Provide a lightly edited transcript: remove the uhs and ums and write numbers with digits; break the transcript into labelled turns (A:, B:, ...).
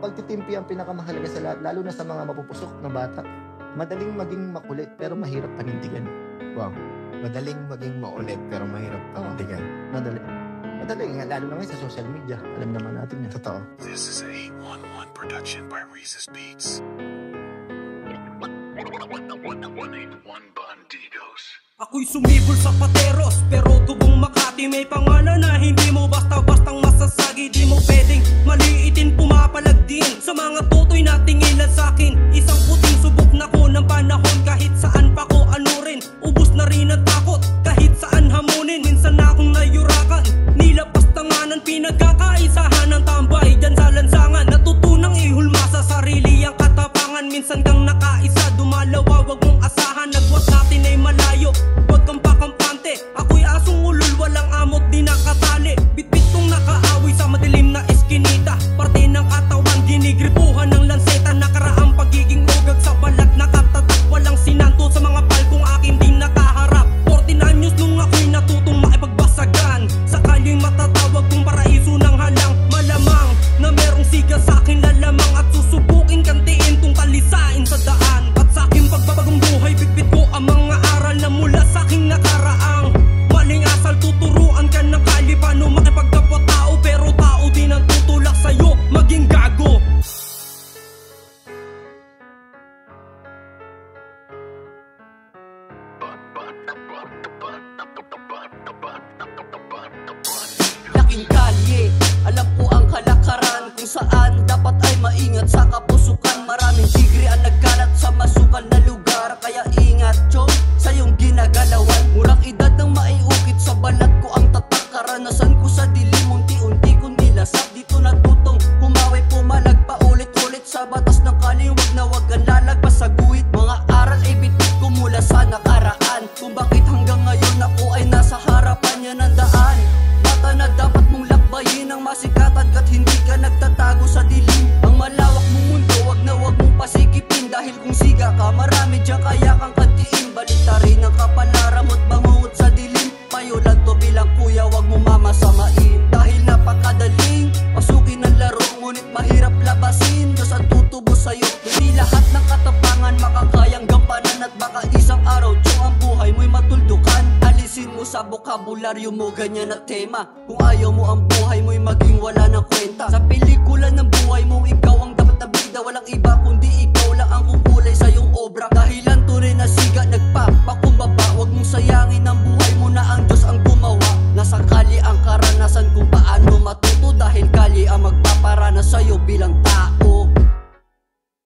A: pagtitimpi ang pinakamahalaga sa lahat, lalo na sa mga mapupusok na bata. Madaling maging makulit pero mahirap panindigan.
B: Wow. Madaling maging maulit pero mahirap panindigan.
A: Madali nga, lalo na ngayon sa social media. Alam naman natin yan.
B: Totoo.
C: This is a 811 production by Reese's Beats. 181 Bandidos.
D: Ako'y sumibol sa pateros, pero tubong Makati may pangalan na hindi mo basta-bastang masasagi. Di mo pwedeng maliitin, pumapalag din sa mga tutoy na tingilan sa'kin. Isang puting subok na ko ng panahon, kahit saan pa ko anurin. Ubus na rin ang takot, kahit saan hamunin. Minsan na akong nayurakan, nilapas tanganan, pinagkakaisahan ng tambay dyan sa lansangan. Natutunang ihulma sa sarili ang katapangan. Minsan kang nakaisa, dumalawa, wag mong asahan. Nagwat natin ay malayo, wag kang pakampante. Ako'y asong ulul, walang amot, di nakatali. Bitbit kong nakaaway sa madilim na eskinita. Parte ng katawan, ginigripuhan ng lanseta. Nakaraang pagiging ugag sa balat, nakatatak. Walang sinanto sa mga palkong akin din nakaharap. 49 years nung ako'y natutong makipagbasagan. Sakaling matatawag kong paraiso ng halang. Malamang na merong siga sa'kin lalamang, at susubukin kantiin tong talisain sa daan. At sa'king pagbabagong buhay, bitbit ko ang mga aral na mula sa'king nakaraang. Maling asal, tuturuan ka ng kali paano makipagkapwa tao, pero tao din ang tutulak sa'yo maging gago. Laking kalye, alam ko ang kalakaran, kung saan dapat ay maingat sa kapusukan. Maraming tigre ang nagkalat sa masukal na lugar, kaya ingat chong sa iyong ginagalawan. Murang edad ng maiukit sa balat ko ang tatak. Karanasan ko sa dilim, unti-unti kong nilasap. Dito natutong humawi, pumalag pa ulit-ulit sa batas ng kaliwag na wag ang lalagpas sa guhit. Mga aral ay bitbit ko mula sa nakaraan, kung bakit hanggang ngayon ako ay nasa harapan niya ng daan. Mata na dapat mong lakbayin ang masikatan, kat hindi ka nagtatago sa dilim. Ang malawak mong mundo, wag na wag mong pasikipin. Dahil kung siga ka, marami dyan kaya kang kantiin. Baliktarin ang kapalaran mo't bangungot sa dilim. Payo lang to bilang kuya, wag mo mamasamain. Dahil napakadaling pasukin ang laro, ngunit mahirap labasin. Diyos ang tutubo sa'yo, hindi lahat ng katapangan makakayang gampanan. At baka isang araw tiyong ang buhay mo'y matuldukan. Alisin mo sa bokabularyo mo ganyan na tema, kung ayaw mo ang buhay mo'y maging wala ng kwenta. Sa pelikula ng buhay mo, ikaw ang dapat na bida. Walang iba kundi ikaw lang ang kukulay sa iyong obra. Dahilan tunay na siga nagpapakumbaba, wag mong sayangin ang buhay mo na ang Diyos ang gumawa. Nasa kali ang karanasan kung paano matuto, dahil kali ang magpaparana sa'yo bilang tao.